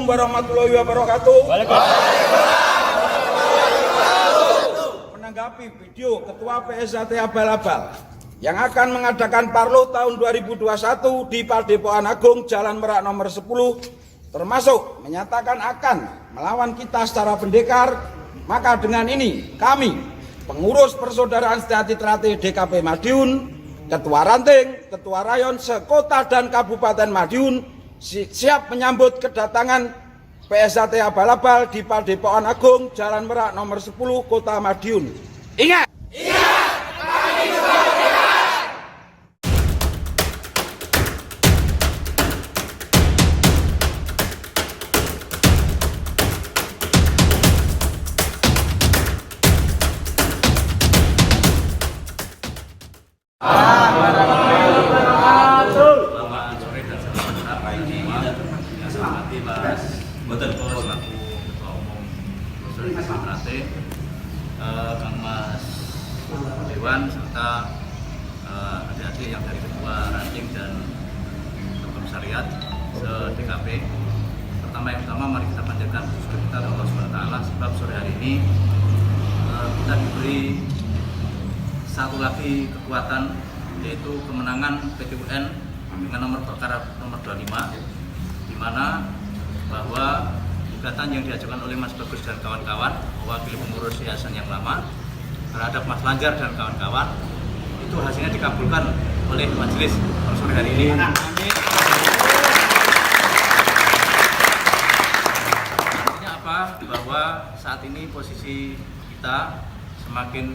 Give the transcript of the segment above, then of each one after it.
warahmatullahi wabarakatuh. Menanggapi video Ketua PSAT Abal-Abal yang akan mengadakan Parlo tahun 2021 di Padepokan Agung Jalan Merak nomor 10, termasuk menyatakan akan melawan kita secara pendekar, maka dengan ini kami, pengurus Persaudaraan Sejati Trate DKP Madiun, Ketua Ranting, Ketua Rayon sekota dan Kabupaten Madiun siap menyambut kedatangan PSAT Abal-Abal di Padepokan Agung Jalan Merak nomor 10 Kota Madiun. Ingat! Kami juga pendekar! Kang Mas Dewan serta adik-adik yang dari Ketua Ranting dan Komisariat DKP. Yang utama mari kita panjatkan syukur kita kepada Allah SWT, sebab sore hari ini kita diberi satu lagi kekuatan, yaitu kemenangan PT UN dengan nomor perkara nomor 25, di mana bahwa gugatan yang diajukan oleh Mas Bagus dan kawan-kawan, mewakili pengurus yayasan yang lama, terhadap Mas Lanjar dan kawan-kawan, itu hasilnya dikabulkan oleh majelis sore hari ini. Artinya apa? Bahwa saat ini posisi kita semakin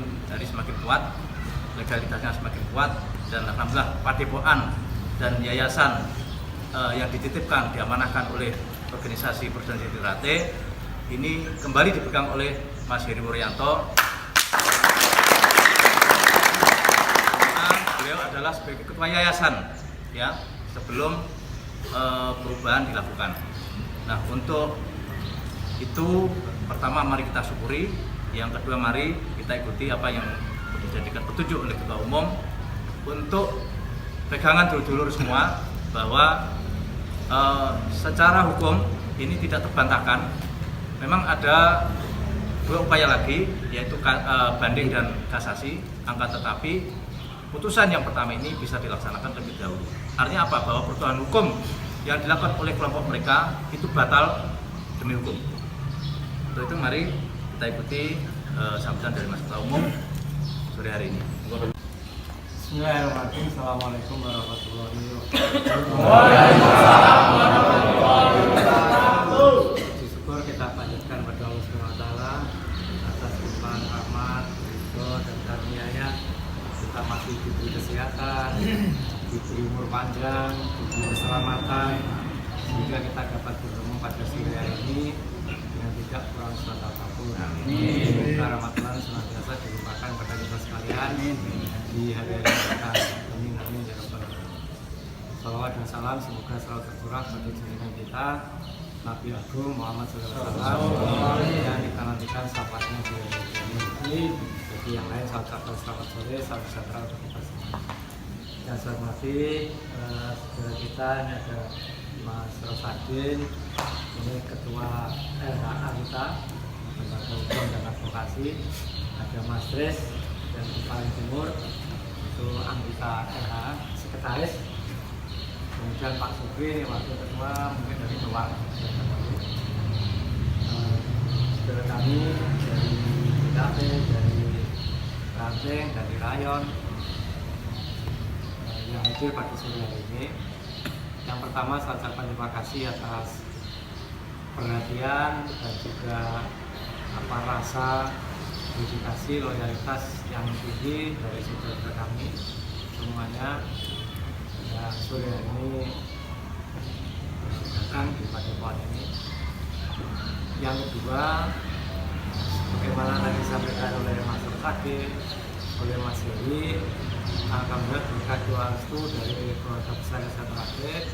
kuat, legalitasnya semakin kuat, dan alhamdulillah padepokan dan yayasan yang dititipkan, diamanahkan oleh organisasi Persaudaraan Sejati Trate ini kembali dipegang oleh Mas Heri Wuryanto. Beliau adalah sebagai ketua yayasan, ya, sebelum perubahan dilakukan. Nah, untuk itu pertama mari kita syukuri, yang kedua mari kita ikuti apa yang dijadikan petunjuk oleh Ketua Umum untuk pegangan dulur-dulur semua bahwa secara hukum ini tidak terbantahkan. Memang ada dua upaya lagi, yaitu banding dan kasasi, tetapi putusan yang pertama ini bisa dilaksanakan terlebih dahulu. Artinya apa? Bahwa persoalan hukum yang dilakukan oleh kelompok mereka itu batal demi hukum. Untuk itu mari kita ikuti sambutan dari Mas Ketua Umum sore hari ini. Bismillahirrahmanirrahim. Assalamualaikum warahmatullahi wabarakatuh. Waalaikumsalam warahmatullahi wabarakatuh. Puji syukur kita panjatkan pada Allah SWT atas limpahan rahmat, ridho dan karunia-Nya. Kita masih diberi kesehatan, diberi umur panjang, diberi keselamatan, sehingga kita dapat bertemu pada sore hari ini dengan tidak kurang suatu apapun. Semoga rahmat Tuhan senantiasa dilimpahkan pada kita sekalian di hari-hari kita. Amin amin ya rabbal alamin. Salawat dan salam semoga selalu tercurah bagi junjungan kita Nabi Agung Muhammad SAW yang kita nantikan syafaatnya di hari ini. Jadi yang lain selamat sore, salam sejahtera untuk kita semua. Yang saya hormati saudara kita, ini ada Mas Rosadin, ini Ketua LHA kita, Lembaga Hukum dan Advokasi. Ada Mas Tris dan Paling Timur, itu anggota LHA, Sekretaris. Kemudian Pak Supri, ini Wakil Ketua, mungkin dari Dewan. Saudara kami dari DKP, dari Ranting, dari Rayon, yang hadir pada sore hari ini. Yang pertama saya ucapkan terima kasih atas perhatian dan juga rasa dedikasi, loyalitas yang tinggi dari saudara kami semuanya yang sore hari ini datang di padepokan ini. Yang kedua, bagaimana tadi disampaikan oleh Mas Rosadin, oleh Mas Heri, alhamdulillah berkat doa restu dari keluarga besar Sejati Trate.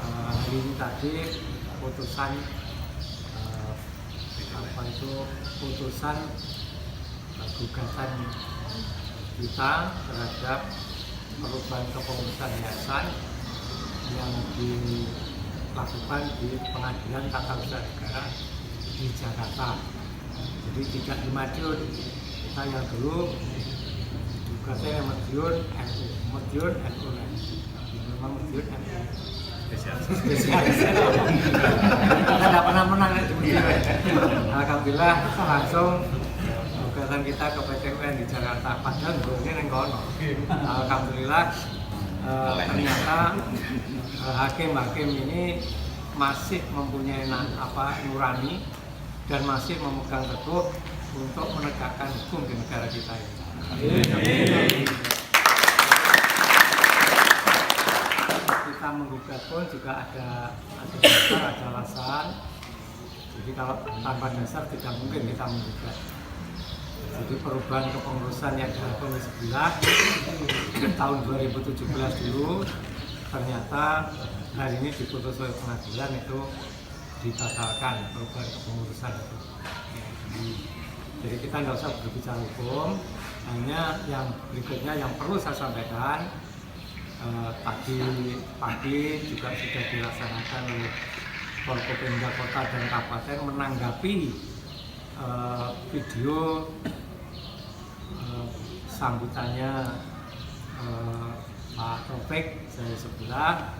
Hari ini tadi putusan putusan gugatan kita terhadap perubahan kepengurusan yayasan yang lakukan di Pengadilan Tata Usaha Negara di Jakarta. Jadi tidak di Madiun. Kita yang dulu tugasnya yang Madiun NU, memang Madiun NU. Spesialis. Kita tidak pernah menang di Madiun. Alhamdulillah langsung gugatan kita ke PT UN di Jakarta. Padahal ini yang kono. Alhamdulillah ternyata hakim-hakim ini masih mempunyai nurani dan masih memegang teguh untuk menegakkan hukum di negara kita ini. Kita menggugat pun juga ada dasar, ada alasan. Jadi kalau tanpa dasar tidak mungkin kita menggugat. Jadi perubahan kepengurusan yang dilakukan di sebelah tahun 2017 dulu, ternyata hari ini diputus oleh pengadilan itu dibatalkan perubahan kepengurusan itu. Jadi kita tidak usah berbicara hukum, hanya yang berikutnya yang perlu saya sampaikan, tadi pagi juga sudah dilaksanakan oleh Forkopimda Kota dan Kabupaten menanggapi video sambutannya Pak Taufik dari sebelah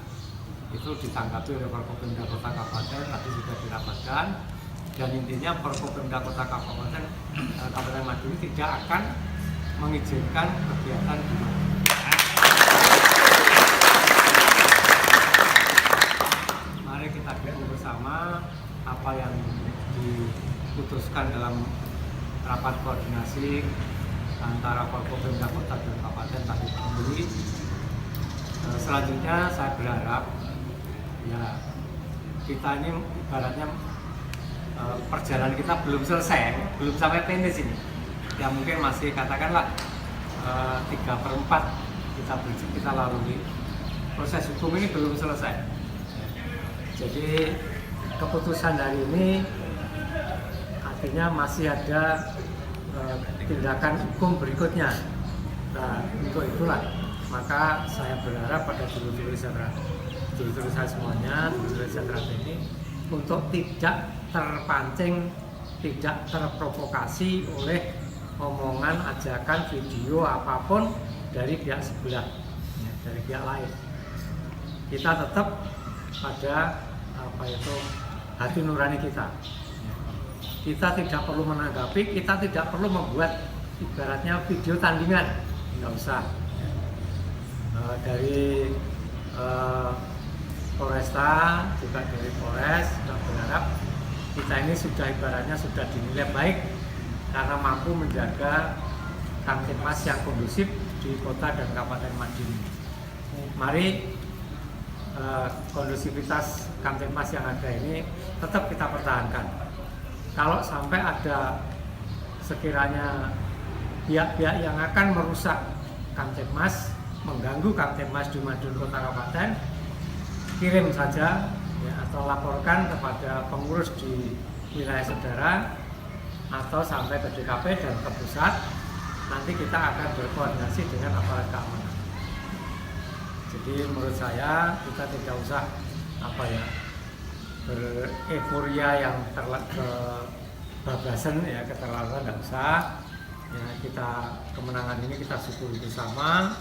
itu ditanggapi oleh Forkopimda Kota Kabupaten, tadi sudah dirapatkan, dan intinya Forkopimda Kota Kabupaten Madiun tidak akan mengizinkan kegiatan di Madiun. Mari kita dukung bersama apa yang diputuskan dalam rapat koordinasi antara Forkopimda Kota dan Kabupaten tadi pagi. Selanjutnya saya berharap ya kita ini ibaratnya perjalanan kita belum selesai, belum sampai finish ini. Ya mungkin masih katakanlah 3/4 kita lalui. Proses hukum ini belum selesai. Jadi keputusan hari ini artinya masih ada tindakan hukum berikutnya. Nah, untuk itulah maka saya berharap pada dulur-dulur saya semuanya, dulur-dulur saya ini untuk tidak terpancing, tidak terprovokasi oleh omongan, ajakan, video apapun dari pihak sebelah, dari pihak lain. Kita tetap pada hati nurani kita. Kita tidak perlu menanggapi, kita tidak perlu membuat ibaratnya video tandingan, nggak usah. Dari Polresta juga dari Polres, kita berharap kita ini sudah ibaratnya sudah dinilai baik karena mampu menjaga Kamtipmas yang kondusif di kota dan Kabupaten Madiun. Mari kondusivitas Kamtipmas yang ada ini tetap kita pertahankan. Kalau sampai ada sekiranya pihak-pihak yang akan merusak Kamtipmas, mengganggu Kamtipmas di Madiun Kota Kabupaten, kirim saja ya, atau laporkan kepada pengurus di wilayah saudara atau sampai ke DKP dan ke pusat. Nanti kita akan berkoordinasi dengan aparat keamanan. Jadi menurut saya kita tidak usah bereforia yang kebablasan ya, keterlaluan tidak usah. Ya, kita kemenangan ini kita syukuri bersama.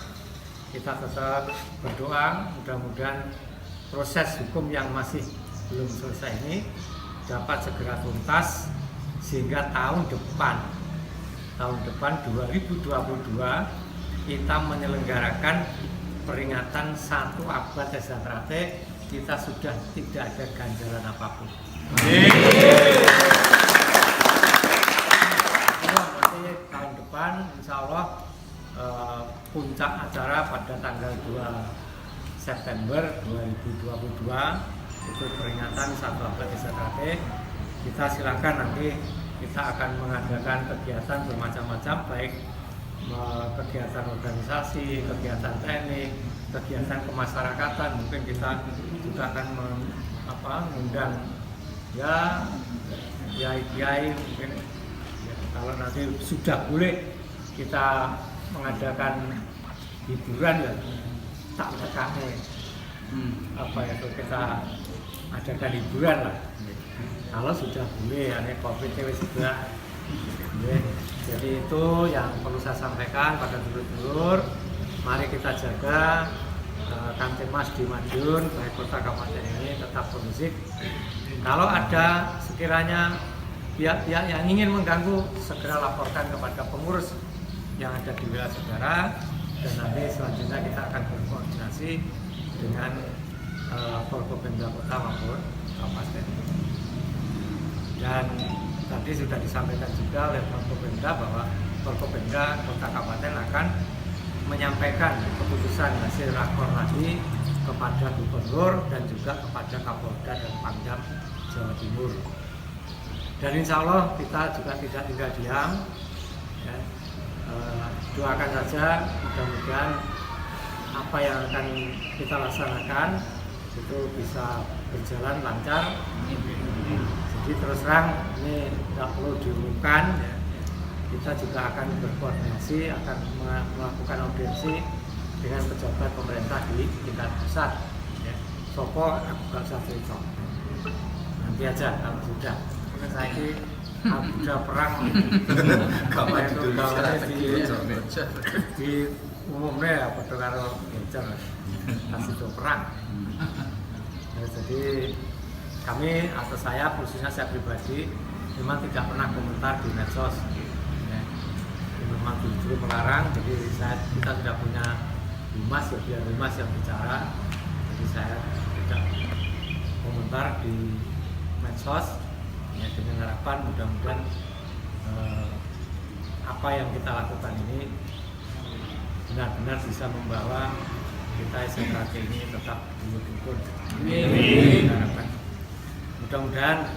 Kita tetap berdoa mudah-mudahan proses hukum yang masih belum selesai ini dapat segera tuntas sehingga tahun depan 2022 kita menyelenggarakan peringatan 1 abad SHT, kita sudah tidak ada ganjalan apapun. Nanti tahun depan insya Allah puncak acara pada tanggal 2 September 2022 itu peringatan 1 abad SHT. Kita silakan nanti kita akan mengadakan kegiatan bermacam-macam, baik kegiatan organisasi, kegiatan teknik, kegiatan kemasyarakatan. Mungkin kita juga akan mengundang kiai mungkin ya, kalau nanti sudah boleh kita mengadakan hiburan ya tak tekane kita adakan hiburan lah. Kalau sudah boleh, ya COVID juga. Jadi itu yang perlu saya sampaikan pada dulur-dulur. Mari kita jaga Kamtibmas di Madiun, baik kota kabupaten ini tetap kondusif. Kalau ada sekiranya pihak-pihak yang ingin mengganggu, segera laporkan kepada pengurus yang ada di wilayah saudara, dan nanti selanjutnya kita akan berkoordinasi dengan Forkopimda Kota maupun Kabupaten. Dan tadi sudah disampaikan juga oleh Forkopimda bahwa Forkopimda Kota Kabupaten akan menyampaikan keputusan hasil rakor tadi kepada Gubernur dan juga kepada Kapolda dan Pangdam Jawa Timur. Dan insya Allah kita juga tidak tinggal diam. Ya. Doakan saja, mudah-mudahan apa yang akan kita laksanakan itu bisa berjalan lancar. Jadi terus terang ini tidak perlu diumumkan. Ya. Kita juga akan berkoordinasi, akan melakukan audiensi dengan pejabat pemerintah di tingkat pusat. Ya. Sopo aku gak usah cerita. Nanti aja kalau sudah. Karena saya ini sudah perang. Kapan itu di umumnya ya pada karo ngejar kasih itu perang. Ya, jadi kami atau saya khususnya saya pribadi memang tidak pernah komentar di medsos. Memang justru melarang, jadi kita tidak punya humas, ya biar humas yang bicara, jadi saya tidak komentar di medsos, ya dengan harapan mudah-mudahan apa yang kita lakukan ini benar-benar bisa membawa kita SMKT ini tetap rukun. Mudah-mudahan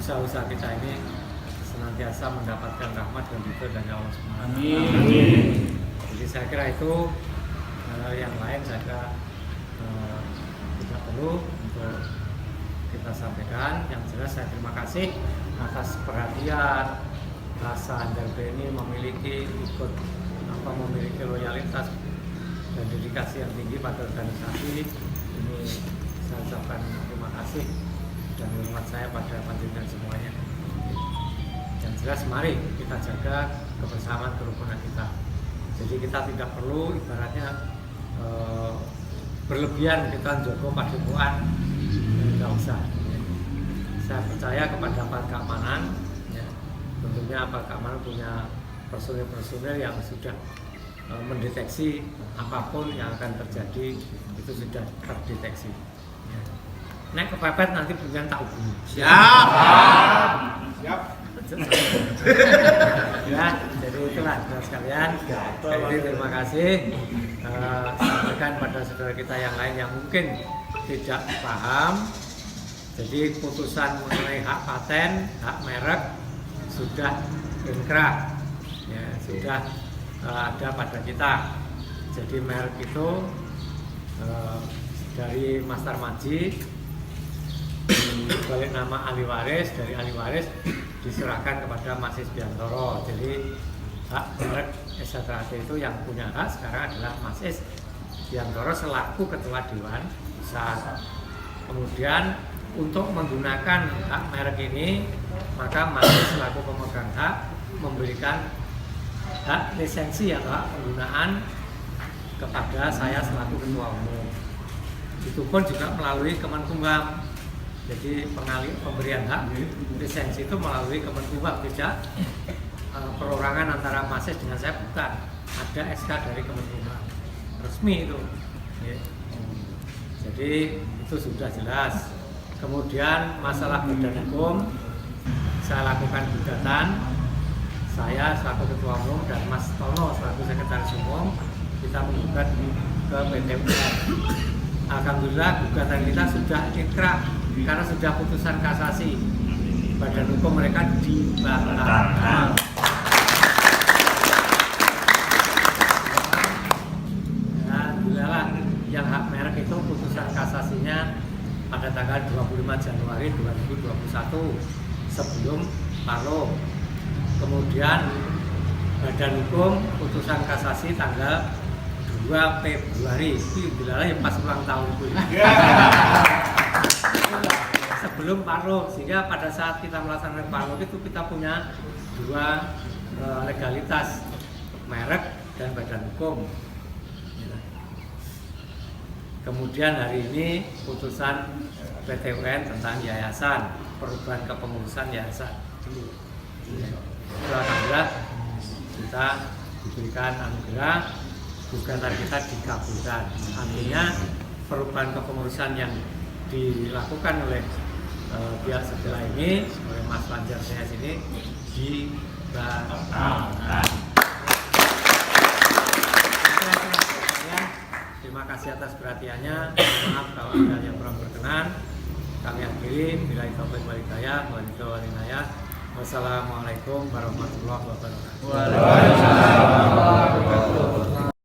usaha-usaha kita ini senantiasa mendapatkan rahmat dan ridho dari Allah Subhanahu wa Ta'ala. Jadi saya kira itu yang lain saya kira tidak perlu untuk kita sampaikan. Yang jelas saya terima kasih atas perhatian, rasa Anda ini memiliki memiliki loyalitas dan dedikasi yang tinggi pada organisasi ini. Saya ucapkan terima kasih dan hormat saya pada panjenengan semuanya. Yang jelas mari kita jaga kebersamaan kerukunan kita. Jadi kita tidak perlu ibaratnya berlebihan kita jogo padepokan, tidak usah. Saya percaya kepada aparat keamanan, ya. Tentunya aparat keamanan punya personil-personil yang sudah mendeteksi apapun yang akan terjadi itu sudah terdeteksi. Ya. Nek kepepet nanti punya tak hubungi. Siap. Siap. Ya, jadi itulah saudara sekalian. Jadi terima kasih. Sampaikan pada saudara kita yang lain yang mungkin tidak paham. Jadi putusan mengenai hak paten, hak merek sudah inkrah, ya, sudah ada pada kita. Jadi merek itu dari Mas Tarmaji balik nama ahli waris, dari ahli waris diserahkan kepada Mas Isbiantoro. Jadi hak merek SHT itu yang punya hak sekarang adalah Mas Isbiantoro selaku ketua Dewan Pusat. Kemudian untuk menggunakan hak merek ini, maka Mas selaku pemegang hak memberikan hak lisensi atau hak penggunaan kepada saya selaku ketua umum. Itu pun juga melalui Kemenkumham. Jadi pemberian hak lisensi itu melalui Kemenkumham, tidak perorangan antara Mas dengan saya, bukan. Ada SK dari Kemenkumham, resmi itu. Jadi itu sudah jelas. Kemudian masalah badan hukum, saya lakukan gugatan. Saya selaku ketua umum dan Mas Tono selaku sekretaris umum, kita menggugat ke PT UN. Alhamdulillah gugatan kita sudah inkrah karena sudah putusan kasasi. Badan hukum mereka dibatalkan. Alhamdulillah yang hak merek itu putusan kasasinya pada tanggal 25 Januari 2021 sebelum Parlo. Kemudian badan hukum putusan kasasi tanggal 2 Februari. Itu yang pas ulang tahun. sebelum parlo, sehingga pada saat kita melaksanakan parlo itu kita punya dua legalitas, merek dan badan hukum. Kemudian hari ini putusan PT UN tentang yayasan, perubahan kepengurusan yayasan. Alhamdulillah kita diberikan anugerah, gugatan kita dikabulkan. Artinya perubahan kepengurusan yang dilakukan oleh pihak sebelah ini, oleh Mas Lanjar CS ini dibatalkan. Terima kasih atas perhatiannya. Maaf kalau ada yang kurang berkenan. Kami akhiri. Billahi taufiq wal hidayah. Wassalamualaikum warahmatullahi wabarakatuh. Waalaikumsalam warahmatullahi wabarakatuh.